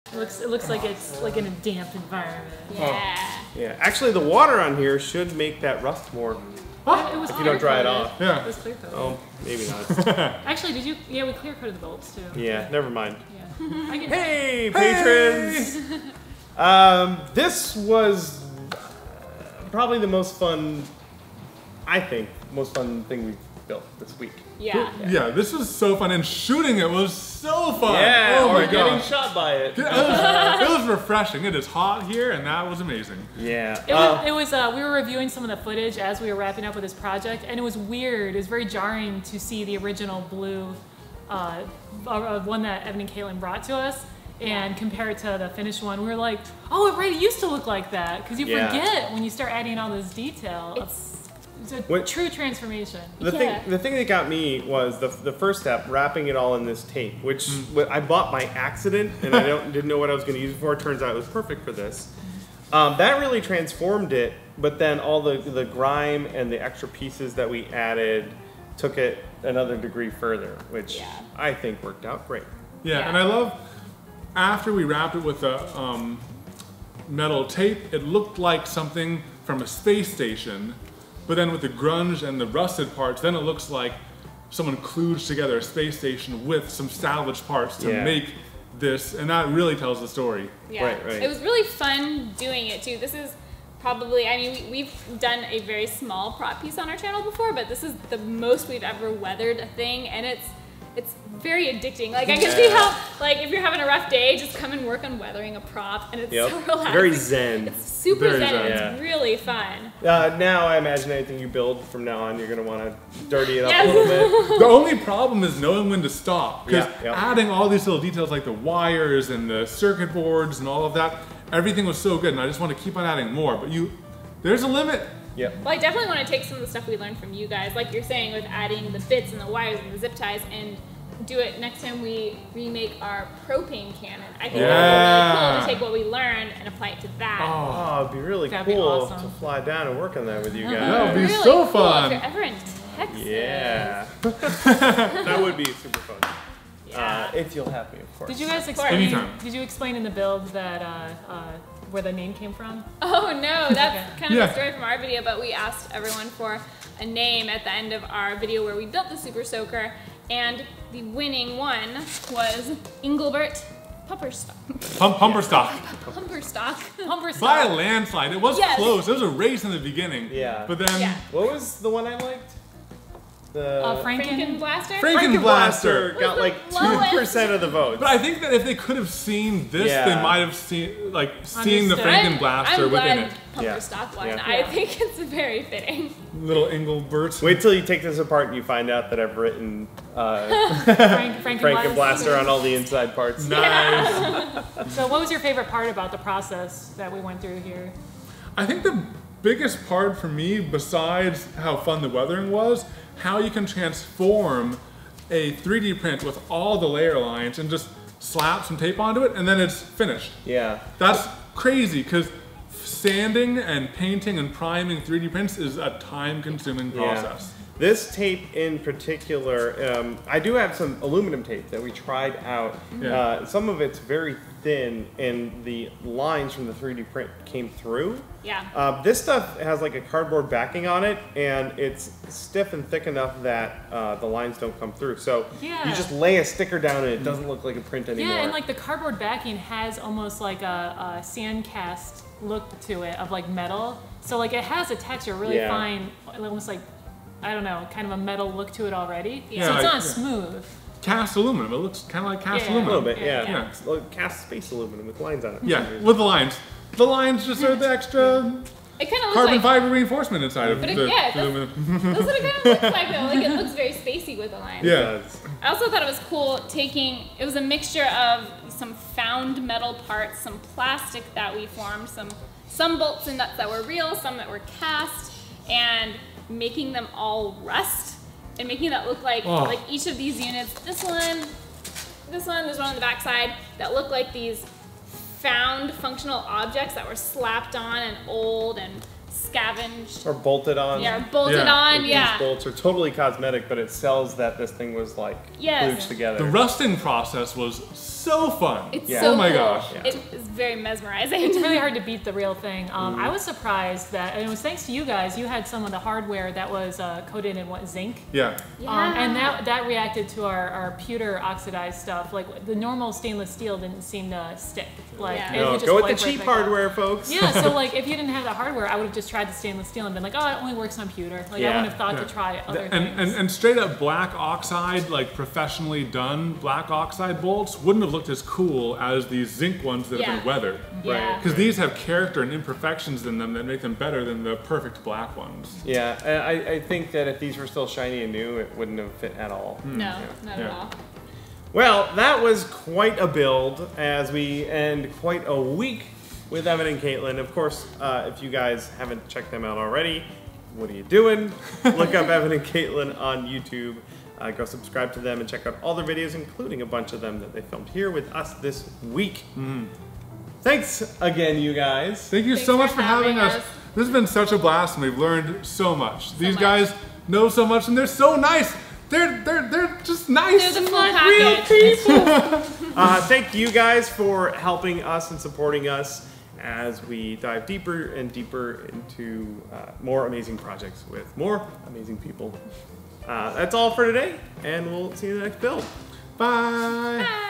It looks like it's like in a damp environment. Yeah. Oh. Yeah. Actually, the water on here should make that rust more. It was if you don't dry it off. Yeah. It was clear coated. Oh, maybe not. Actually, did you? Yeah, we clear coated the bolts too. Yeah. Never mind. Yeah. Hey, patrons! This was probably the most fun, I think, most fun thing we've built this week. Yeah. Yeah, this was so fun, and shooting it was so fun. Yeah, oh my getting gosh. shot by it. It was refreshing. It is hot here, and that was amazing. Yeah. It was we were reviewing some of the footage as we were wrapping up with this project, and it was weird. It was very jarring to see the original blue one that Evan and Katelyn brought to us and compare it to the finished one. We were like, oh, right, it used to look like that, because you forget when you start adding all this detail. It's a true transformation. The thing that got me was the first step, wrapping it all in this tape, which I bought by accident, and I didn't know what I was going to use it for. It turns out it was perfect for this. That really transformed it, but then all the grime and the extra pieces that we added took it another degree further, which I think worked out great. Yeah, and I love, after we wrapped it with the metal tape, it looked like something from a space station. But then with the grunge and the rusted parts, then it looks like someone kludged together a space station with some salvaged parts to make this, and that really tells the story. Yeah, right. It was really fun doing it too. This is probably, I mean, we've done a very small prop piece on our channel before, but this is the most we've ever weathered a thing, and it's very addicting. Like I can see how, like if you're having a rough day, just come and work on weathering a prop, and it's so relaxing. Very zen. It's super zen. It's really fun. Now I imagine anything you build from now on, you're gonna want to dirty it up a little bit. The only problem is knowing when to stop, because Yeah. adding all these little details like the wires and the circuit boards and all of that, everything was so good, and I just want to keep on adding more. But there's a limit. Yep. Well, I definitely want to take some of the stuff we learned from you guys, like you're saying, with adding the bits and the wires and the zip ties, and do it next time we remake our propane cannon. I think that would be really cool to take what we learned and apply it to that. Oh, it'd be really cool to fly down and work on that with you guys. That would be really so cool fun. if you're ever in Texas. Yeah. That would be super fun. If you'll have me, of course. Did you guys explain? Did you explain in the build that where the name came from? Oh no, that's kind of the story from our video. But we asked everyone for a name at the end of our video where we built the Super Soaker, and the winning one was Engelbert Pumperstock. Pumperstock. By a landslide. It was close. It was a race in the beginning. Yeah. But then, what was the one I liked? The Frankenblaster? Frankenblaster got like 2% of the votes. But I think that if they could have seen this, they might have seen the Frankenblaster within it. Pumperstock one. I think it's very fitting. Little Engelbert. Wait till you take this apart and you find out that I've written Frankenblaster on all the inside parts. Nice. So what was your favorite part about the process that we went through here? I think the biggest part for me, besides how fun the weathering was, how you can transform a 3D print with all the layer lines and just slap some tape onto it and then it's finished. Yeah. That's crazy, because sanding and painting and priming 3D prints is a time-consuming process. This tape in particular, I do have some aluminum tape that we tried out. Some of it's very thin and the lines from the 3D print came through. Yeah. This stuff has like a cardboard backing on it, and it's stiff and thick enough that the lines don't come through. So you just lay a sticker down and it doesn't look like a print anymore. Yeah, and like the cardboard backing has almost like a sand cast look to it of like metal. So like it has a texture really fine, almost like, I don't know, kind of a metal look to it already. So it's not smooth. Cast aluminum. It looks kind of like cast aluminum. A little bit, It's like cast space aluminum with lines on it. Yeah, with the lines. The lines just are the extra carbon fiber reinforcement inside of the aluminum. That's what it kind of looks like though. Like it looks very spacey with the lines. Yeah. I also thought it was cool it was a mixture of some found metal parts, some plastic that we formed, some bolts and nuts that were real, some that were cast, and making them all rust and making that look like each of these units. This one, there's one on the back side that look like these found functional objects that were slapped on and old and scavenged. Or bolted on. Yeah, bolted on, These bolts are totally cosmetic, but it sells that this thing was like glued together. The rusting process was so fun. It's Yeah. so Oh my cool. gosh. It is very mesmerizing. It's really hard to beat the real thing. I was surprised that, and it was thanks to you guys, you had some of the hardware that was coated in zinc. Yeah. And that reacted to our pewter oxidized stuff. Like the normal stainless steel didn't seem to stick. Like Yeah. it No, would just go with wipe the right cheap back up. hardware, folks. Yeah, so like if you didn't have the hardware, I would have just tried the stainless steel and been like, oh, it only works on pewter. Like I Yeah. wouldn't have thought Yeah. to try other And, things. and straight up black oxide, like professionally done black oxide bolts, wouldn't have looked as cool as these zinc ones that have Yeah. been weathered. Yeah. Because these have character and imperfections in them that make them better than the perfect black ones. Yeah, I think that if these were still shiny and new, it wouldn't have fit at all. No, not at Yeah. all. Well, that was quite a build as we end quite a week with Evan and Katelyn. Of course, if you guys haven't checked them out already, what are you doing? Look up Evan and Katelyn on YouTube. Go subscribe to them and check out all their videos, including a bunch of them that they filmed here with us this week. Thanks again, you guys. Thank you Thanks so much for for having having us. us. This has been such a blast, and we've learned so much. These much. guys know so much, and they're so nice. They're just nice. They're the full Real package. people. Thank you guys for helping us and supporting us as we dive deeper and deeper into more amazing projects with more amazing people. That's all for today, and we'll see you in the next build. Bye. Bye.